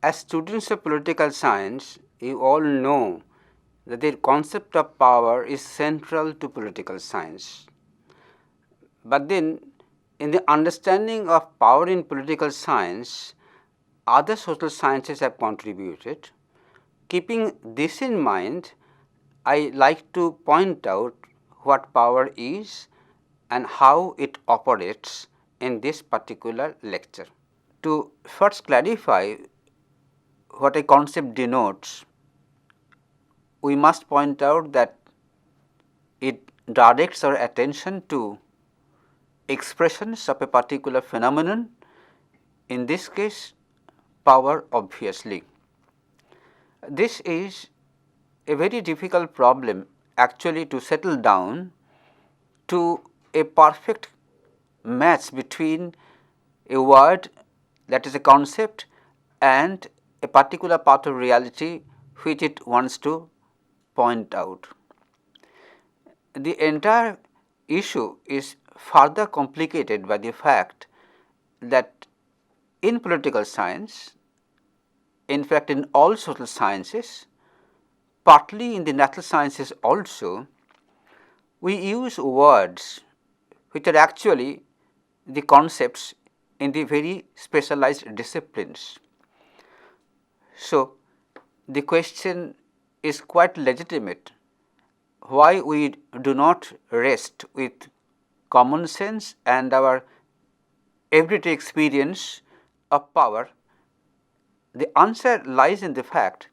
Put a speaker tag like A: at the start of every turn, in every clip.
A: As students of political science, you all know that the concept of power is central to political science. But then, in the understanding of power in political science, other social sciences have contributed. Keeping this in mind, I like to point out what power is and how it operates in this particular lecture. To first clarify what a concept denotes, we must point out that it directs our attention to expressions of a particular phenomenon, in this case power obviously. This is a very difficult problem actually to settle down to a perfect match between a word, that is a concept, and a particular part of reality which it wants to point out. The entire issue is further complicated by the fact that in political science, in fact in all social sciences, partly in the natural sciences also, we use words which are actually the concepts in the very specialized disciplines. So, the question is quite legitimate, why we do not rest with common sense and our everyday experience of power. The answer lies in the fact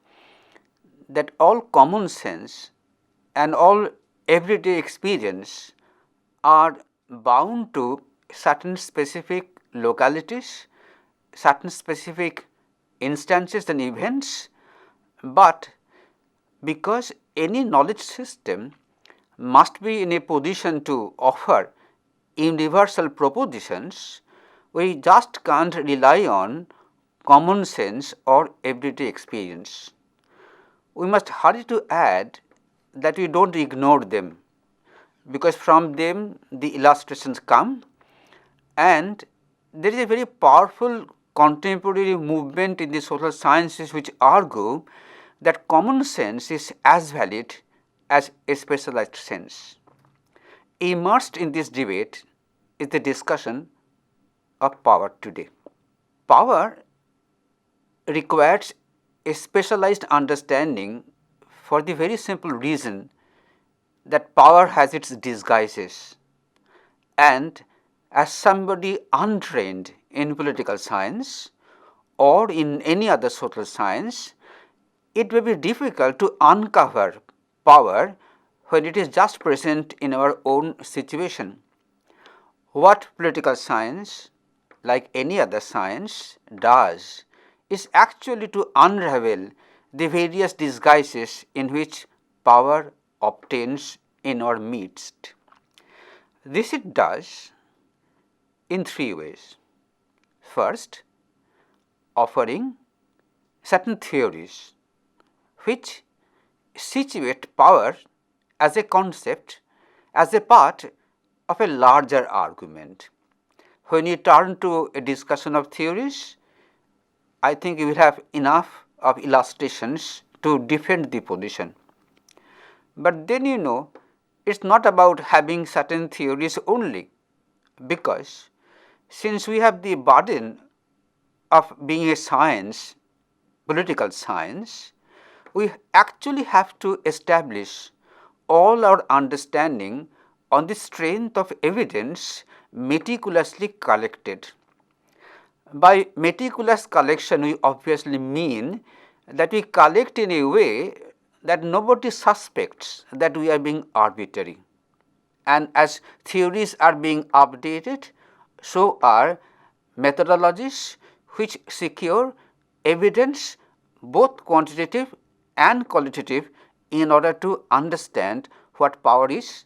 A: that all common sense and all everyday experience are bound to certain specific localities, certain specific instances and events, but because any knowledge system must be in a position to offer universal propositions, we just can't rely on common sense or everyday experience. We must hurry to add that we do not ignore them, because from them the illustrations come, and there is a very powerful contemporary movement in the social sciences which argue that common sense is as valid as a specialized sense. Immersed in this debate is the discussion of power today. Power requires a specialized understanding for the very simple reason that power has its disguises, and as somebody untrained in political science or in any other social science, it may be difficult to uncover power when it is just present in our own situation. What political science, like any other science, does is actually to unravel the various disguises in which power obtains in our midst. This it does in three ways. First, offering certain theories which situate power as a concept, as a part of a larger argument. When you turn to a discussion of theories, I think you will have enough of illustrations to defend the position. But then it is not about having certain theories only, because since we have the burden of being a science, political science, we actually have to establish all our understanding on the strength of evidence meticulously collected. By meticulous collection, we obviously mean that we collect in a way that nobody suspects that we are being arbitrary. And as theories are being updated, so are methodologies which secure evidence, both quantitative and qualitative, in order to understand what power is,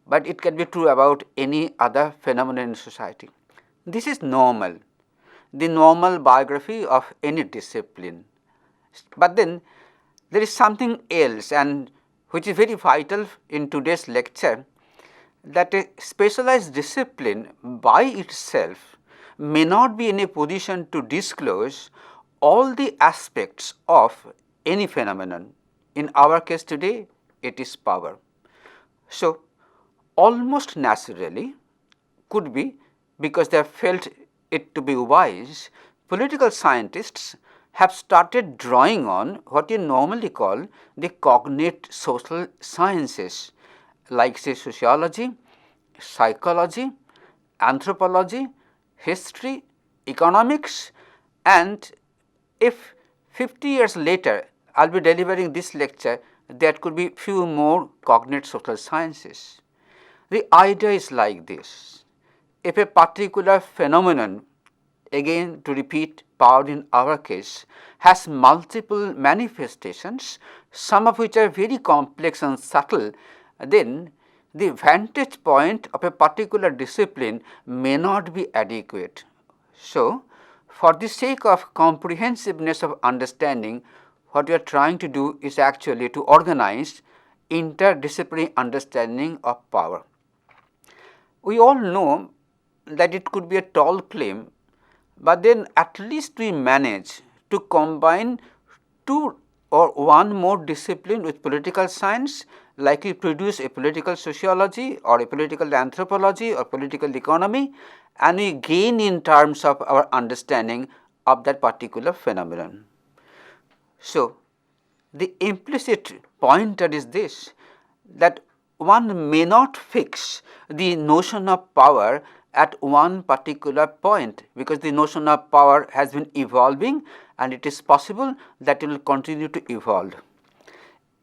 A: but it can be true about any other phenomenon in society. This is normal, the normal biography of any discipline. But then there is something else, and which is very vital in today's lecture, that a specialized discipline by itself may not be in a position to disclose all the aspects of any phenomenon. In our case today, it is power. So, almost naturally, could be because they have felt it to be wise, political scientists have started drawing on what you normally call the cognate social sciences, like say sociology, psychology, anthropology, history, economics, and if 50 years later I will be delivering this lecture, there could be few more cognate social sciences. The idea is like this: if a particular phenomenon, again to repeat power in our case, has multiple manifestations, some of which are very complex and subtle, then the vantage point of a particular discipline may not be adequate. So, for the sake of comprehensiveness of understanding, what we are trying to do is actually to organize interdisciplinary understanding of power. We all know that it could be a tall claim, but then at least we manage to combine two or one more discipline with political science, like we produce a political sociology or a political anthropology or political economy, and we gain in terms of our understanding of that particular phenomenon. So, the implicit pointer is this, that one may not fix the notion of power at one particular point, because the notion of power has been evolving and it is possible that it will continue to evolve.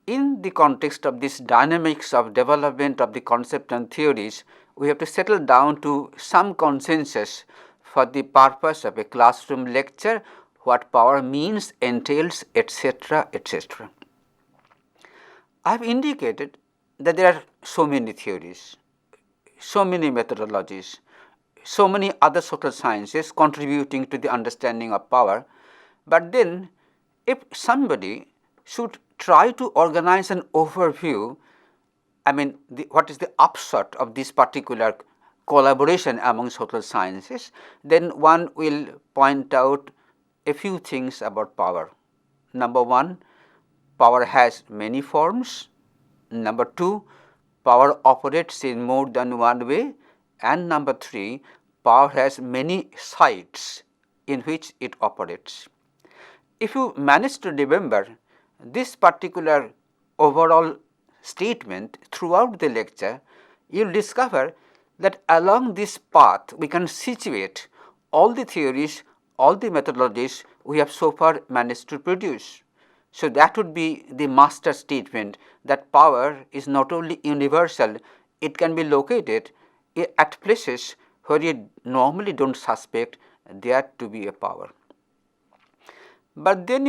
A: In the context of this dynamics of development of the concept and theories, we have to settle down to some consensus for the purpose of a classroom lecture, what power means, entails, etc., etc. I have indicated that there are so many theories, so many methodologies, so many other social sciences contributing to the understanding of power, but then if somebody should try to organize an overview, what is the upshot of this particular collaboration among social sciences, then one will point out a few things about power. Number one, power has many forms. Number two, power operates in more than one way. And number three, power has many sites in which it operates. If you manage to remember this particular overall statement throughout the lecture, you will discover that along this path we can situate all the theories, all the methodologies we have so far managed to produce. So, that would be the master statement, that power is not only universal, it can be located at places where you normally do not suspect there to be a power. But then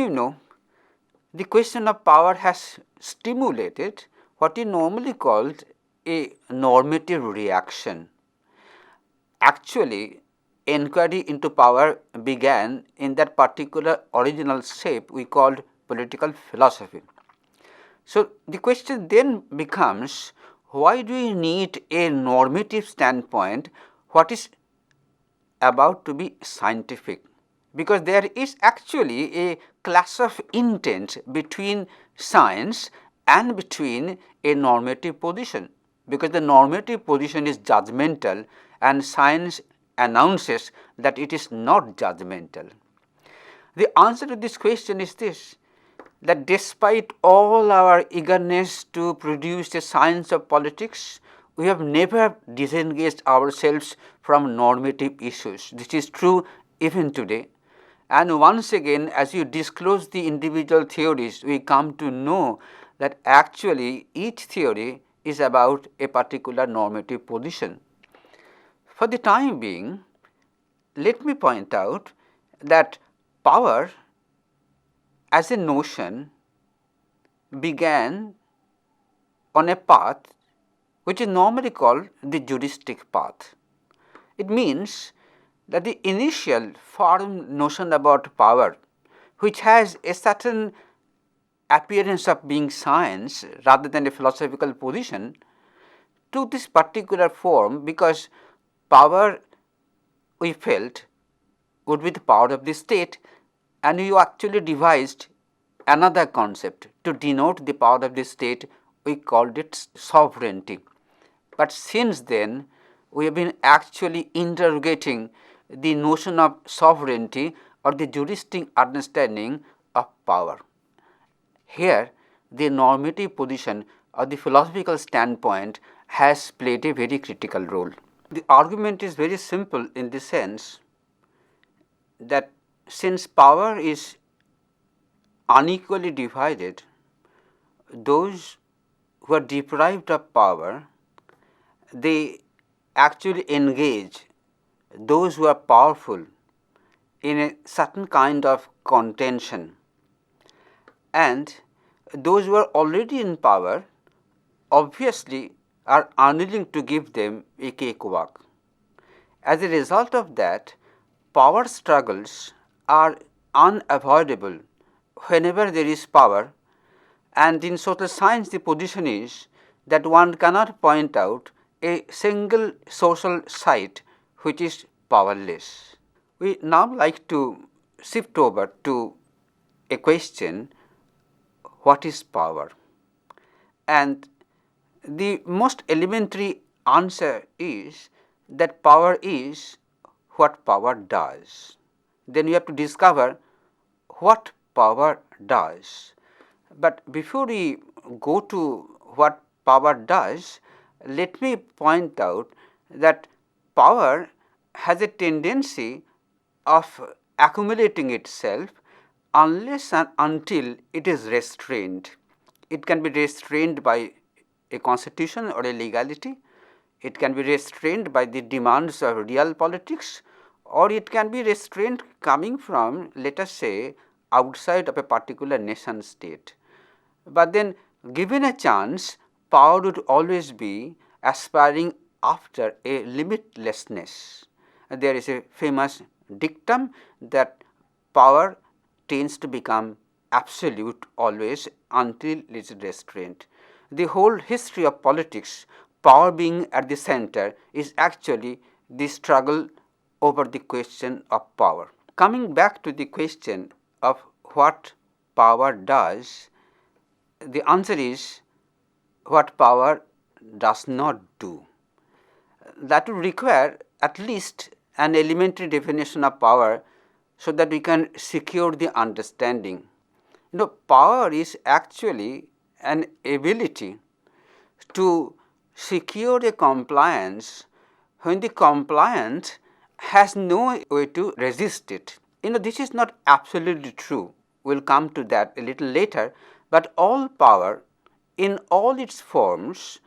A: the question of power has stimulated what is normally called a normative reaction. Actually, inquiry into power began in that particular original shape we called political philosophy. So, the question then becomes, why do we need a normative standpoint what is about to be scientific? Because there is actually a clash of intent between science and between a normative position, because the normative position is judgmental and science announces that it is not judgmental. The answer to this question is this, that despite all our eagerness to produce a science of politics, we have never disengaged ourselves from normative issues. This is true even today. And once again, as you disclose the individual theories, we come to know that actually each theory is about a particular normative position. For the time being, let me point out that power as a notion began on a path which is normally called the juristic path. It means that the initial firm notion about power, which has a certain appearance of being science rather than a philosophical position, took this particular form because power, we felt, would be the power of the state, and we actually devised another concept to denote the power of the state. We called it sovereignty. But since then, we have been actually interrogating the notion of sovereignty or the juristic understanding of power. Here, the normative position or the philosophical standpoint has played a very critical role. The argument is very simple in the sense that since power is unequally divided, those who are deprived of power, they actually engage those who are powerful in a certain kind of contention, and those who are already in power obviously are unwilling to give them a cakewalk. As a result of that, power struggles are unavoidable whenever there is power, and in social science the position is that one cannot point out a single social site which is powerless. We now like to shift over to a question: what is power? And the most elementary answer is that power is what power does. Then we have to discover what power does. But before we go to what power does, let me point out that power has a tendency of accumulating itself unless and until it is restrained. It can be restrained by a constitution or a legality, it can be restrained by the demands of real politics, or it can be restrained coming from, let us say, outside of a particular nation state. But then given a chance, power would always be aspiring after a limitlessness. There is a famous dictum that power tends to become absolute always until it is restrained. The whole history of politics, power being at the center, is actually the struggle over the question of power. Coming back to the question of what power does, the answer is what power does not do. That would require at least an elementary definition of power so that we can secure the understanding. Power is actually an ability to secure a compliance when the compliant has no way to resist it. This is not absolutely true. We will come to that a little later, but all power in all its forms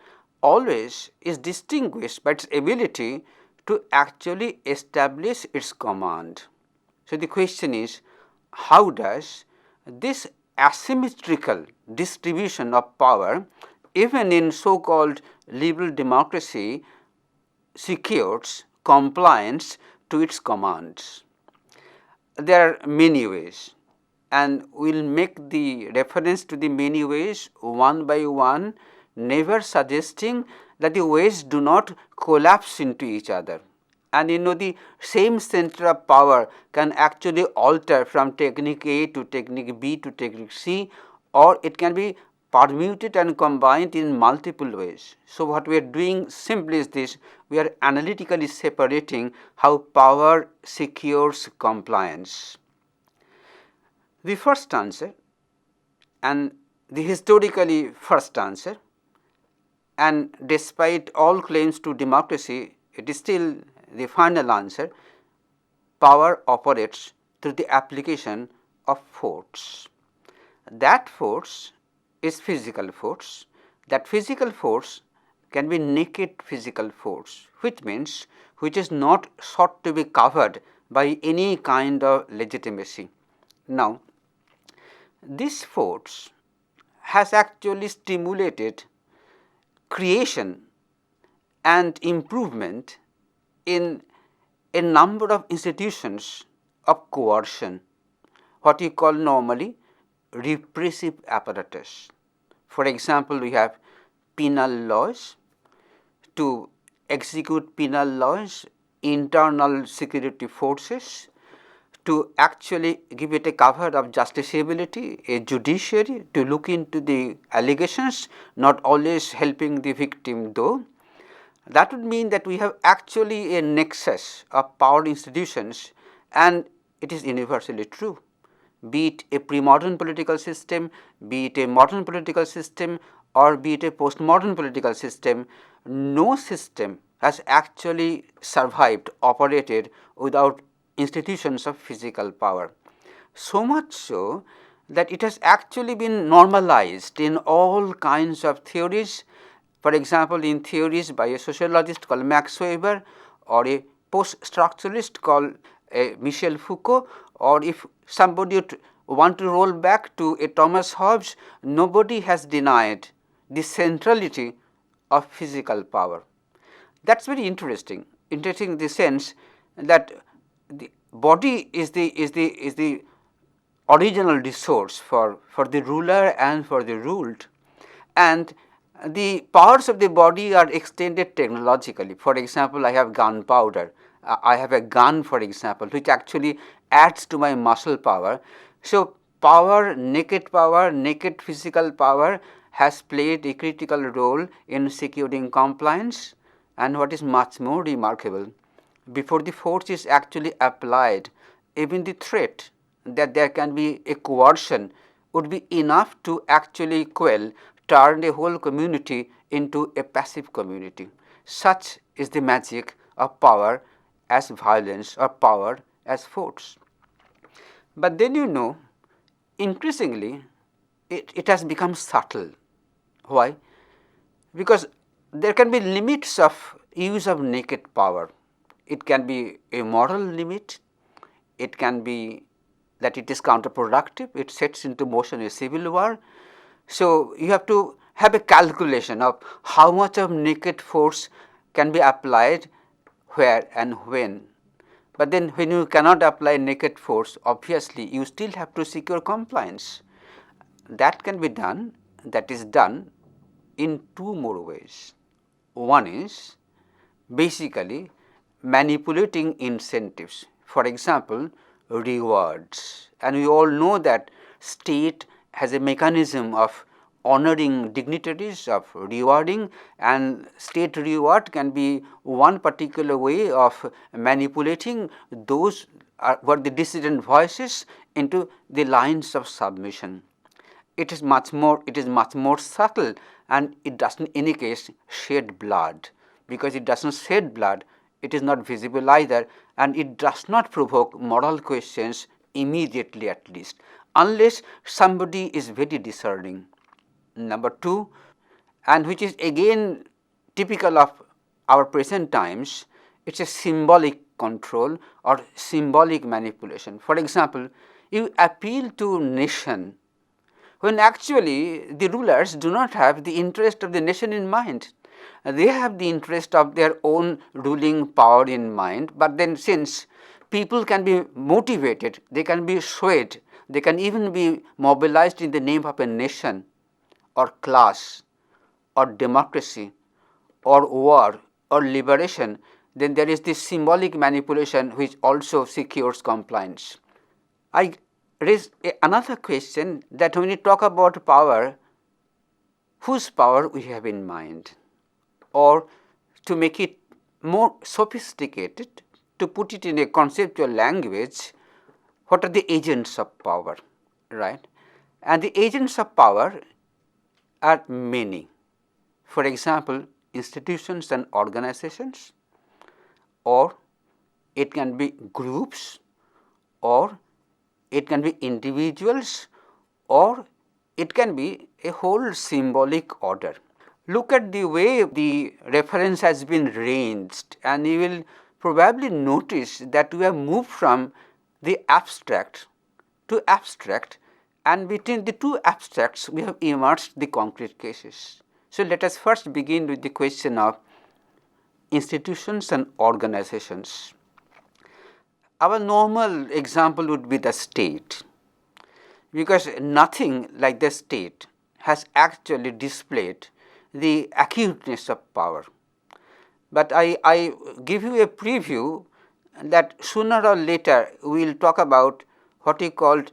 A: always is distinguished by its ability to actually establish its command. So, the question is, how does this asymmetrical distribution of power, even in so called liberal democracy, secures compliance to its commands? There are many ways, and we will make the reference to the many ways one by one, never suggesting that the ways do not collapse into each other. And the same center of power can actually alter from technique A to technique B to technique C, or it can be permuted and combined in multiple ways. So, what we are doing simply is this: we are analytically separating how power secures compliance. The first answer, and the historically first answer, and despite all claims to democracy, it is still the final answer: power operates through the application of force. That force is physical force. That physical force can be naked physical force, which means which is not sought to be covered by any kind of legitimacy. Now, this force has actually stimulated creation and improvement in a number of institutions of coercion, what we call normally repressive apparatus. For example, we have penal laws. To execute penal laws, internal security forces. to actually give it a cover of justiciability, a judiciary to look into the allegations, not always helping the victim though. That would mean that we have actually a nexus of power institutions, and it is universally true. Be it a pre-modern political system, be it a modern political system, or be it a post-modern political system, no system has actually survived, operated without institutions of physical power. So much so that it has actually been normalized in all kinds of theories. For example, in theories by a sociologist called Max Weber, or a post-structuralist called Michel Foucault, or if somebody would want to roll back to a Thomas Hobbes, nobody has denied the centrality of physical power. That is very interesting in the sense that the body is the original resource for the ruler and for the ruled, and the powers of the body are extended technologically. For example, I have gunpowder, I have a gun, for example, which actually adds to my muscle power. So, naked physical power has played a critical role in securing compliance, and what is much more remarkable, before the force is actually applied, even the threat that there can be a coercion would be enough to actually turn a whole community into a passive community. Such is the magic of power as violence, or power as force. But then increasingly it has become subtle. Why? Because there can be limits of use of naked power. It can be a moral limit, it can be that it is counterproductive, it sets into motion a civil war. So, you have to have a calculation of how much of naked force can be applied where and when. But then when you cannot apply naked force, obviously you still have to secure compliance. That can be done, that is done in two more ways. One is basically manipulating incentives, for example, rewards, and we all know that state has a mechanism of honoring dignitaries, of rewarding, and state reward can be one particular way of manipulating those who are the dissident voices into the lines of submission. It is much more subtle, and it does not in any case shed blood. Because it does not shed blood, it is not visible either, and it does not provoke moral questions immediately, at least, unless somebody is very discerning. Number two, and which is again typical of our present times, it is a symbolic control or symbolic manipulation. For example, you appeal to nation when actually the rulers do not have the interest of the nation in mind. They have the interest of their own ruling power in mind, but then since people can be motivated, they can be swayed, they can even be mobilized in the name of a nation or class or democracy or war or liberation, then there is this symbolic manipulation which also secures compliance. I raise another question, that when you talk about power, whose power we have in mind? Or to make it more sophisticated, to put it in a conceptual language, what are the agents of power, right? And the agents of power are many. For example, institutions and organizations, or it can be groups, or it can be individuals, or it can be a whole symbolic order. Look at the way the reference has been ranged, and you will probably notice that we have moved from the abstract to abstract, and between the two abstracts we have emerged the concrete cases. So, let us first begin with the question of institutions and organizations. Our normal example would be the state, because nothing like the state has actually displayed the acuteness of power. But I give you a preview that sooner or later we will talk about what we called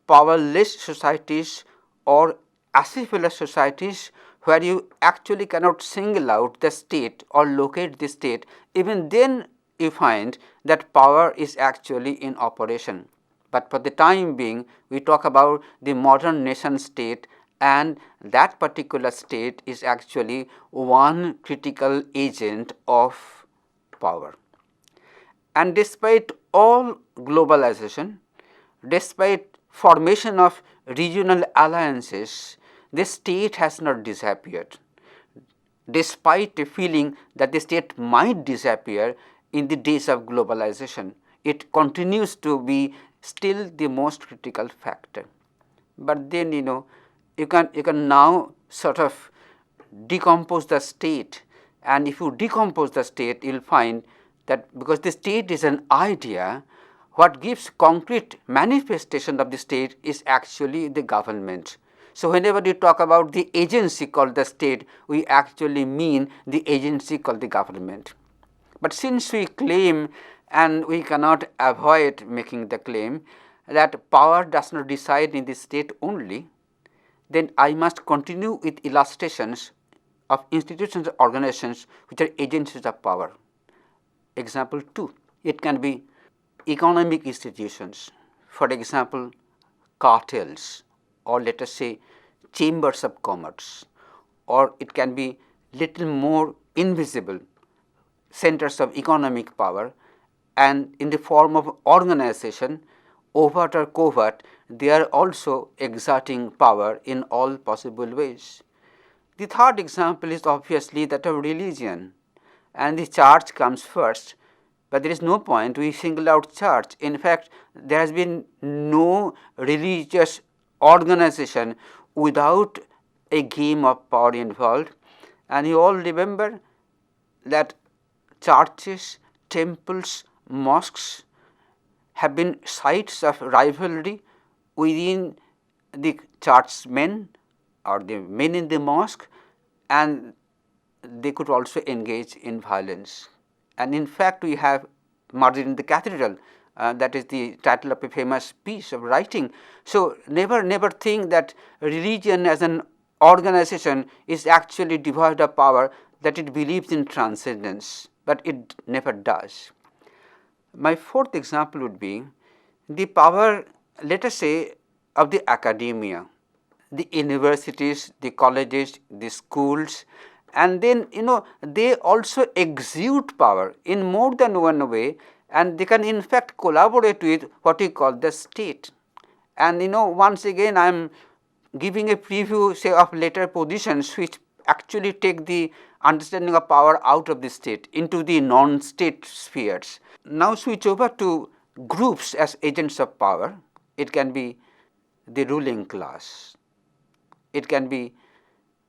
A: powerless societies or acephalous societies, where you actually cannot single out the state or locate the state. Even then you find that power is actually in operation. But for the time being, we talk about the modern nation state, and that particular state is actually one critical agent of power. And despite all globalization, despite formation of regional alliances, the state has not disappeared. Despite a feeling that the state might disappear in the days of globalization, it continues to be still the most critical factor. But then you can now sort of decompose the state, and if you decompose the state, you will find that because the state is an idea, what gives concrete manifestation of the state is actually the government. So whenever we talk about the agency called the state, we actually mean the agency called the government. But since we claim, and we cannot avoid making the claim, that power does not reside in the state only, then I must continue with illustrations of institutions or organizations which are agencies of power. Example 2, it can be economic institutions, for example cartels, or let us say chambers of commerce, or it can be little more invisible centers of economic power, and in the form of organization, overt or covert, they are also exerting power in all possible ways. The third example is obviously that of religion, and the church comes first, but there is no point we single out church. In fact, there has been no religious organization without a game of power involved, and you all remember that churches, temples, mosques have been sites of rivalry within the churchmen or the men in the mosque, and they could also engage in violence. And in fact, we have Murder in the Cathedral, that is the title of a famous piece of writing. So never think that religion as an organization is actually devoid of power, that it believes in transcendence, but it never does. My fourth example would be the power, let us say, of the academia, the universities, the colleges, the schools, and then they also exude power in more than one way, and they can in fact collaborate with what we call the state. And once again I am giving a preview, say, of later positions which actually take the understanding of power out of the state into the non-state spheres. Now switch over to groups as agents of power. It can be the ruling class, it can be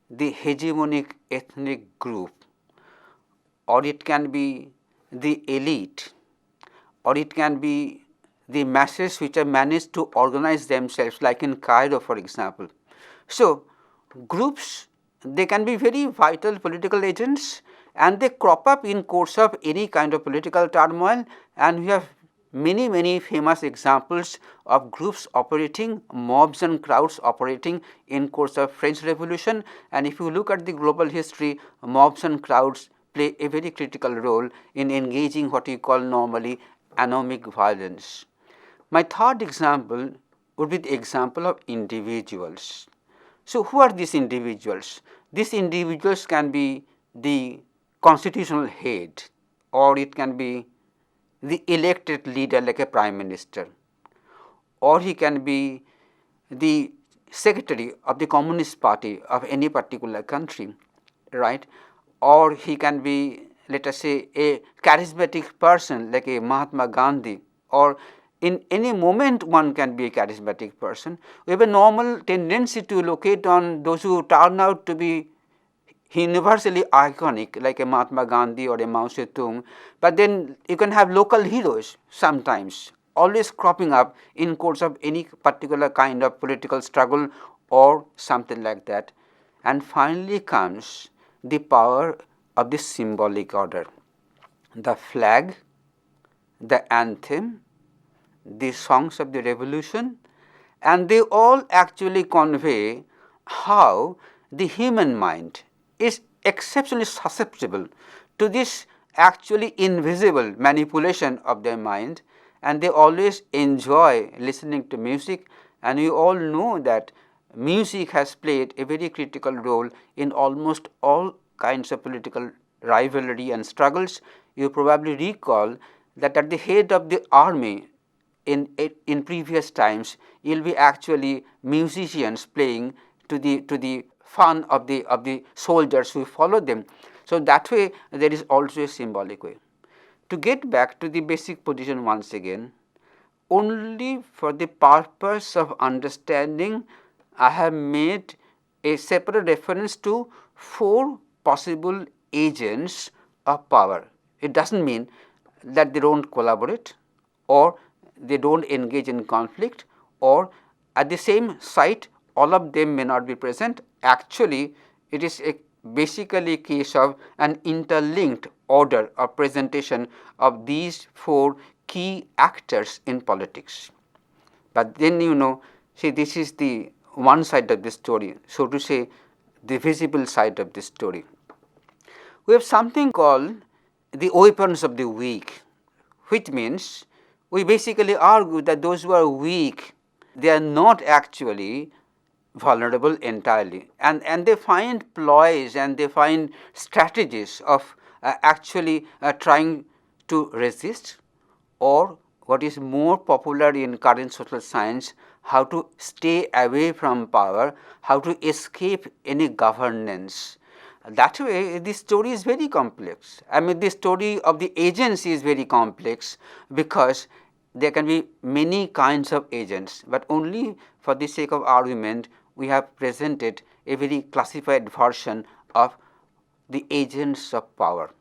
A: the hegemonic ethnic group, or it can be the elite, or it can be the masses which have managed to organize themselves, like in Cairo, for example. So groups, they can be very vital political agents, and they crop up in course of any kind of political turmoil, and we have many famous examples of groups operating, mobs and crowds operating in course of French Revolution. And if you look at the global history, mobs and crowds play a very critical role in engaging what we call normally anomic violence. My third example would be the example of individuals. So who are these individuals? These individuals can be the constitutional head, or it can be the elected leader like a prime minister, or he can be the secretary of the Communist Party of any particular country, right? Or he can be, let us say, a charismatic person like a Mahatma Gandhi, or in any moment one can be a charismatic person. We have a normal tendency to locate on those who turn out to be universally iconic like a Mahatma Gandhi or a Mao Zedong, but then you can have local heroes sometimes always cropping up in course of any particular kind of political struggle or something like that. And finally comes the power of the symbolic order, the flag, the anthem, the songs of the revolution, and they all actually convey how the human mind is exceptionally susceptible to this actually invisible manipulation of their mind, and they always enjoy listening to music. And we all know that music has played a very critical role in almost all kinds of political rivalry and struggles. You probably recall that at the head of the army in previous times, you will be actually musicians playing to the fun of the soldiers who follow them. So, that way there is also a symbolic way. To get back to the basic position once again, only for the purpose of understanding, I have made a separate reference to 4 possible agents of power. It does not mean that they do not collaborate, or they do not engage in conflict, or at the same site all of them may not be present. Actually, it is basically a case of an interlinked order of presentation of these 4 key actors in politics. But then see, this is the one side of the story, so to say the visible side of the story. We have something called the weapons of the weak, which means we basically argue that those who are weak, they are not actually vulnerable entirely, and they find ploys and they find strategies of actually trying to resist, or what is more popular in current social science, how to stay away from power, how to escape any governance. That way the story is very complex. I mean, the story of the agency is very complex, because there can be many kinds of agents, but only for the sake of argument we have presented a very classified version of the agents of power.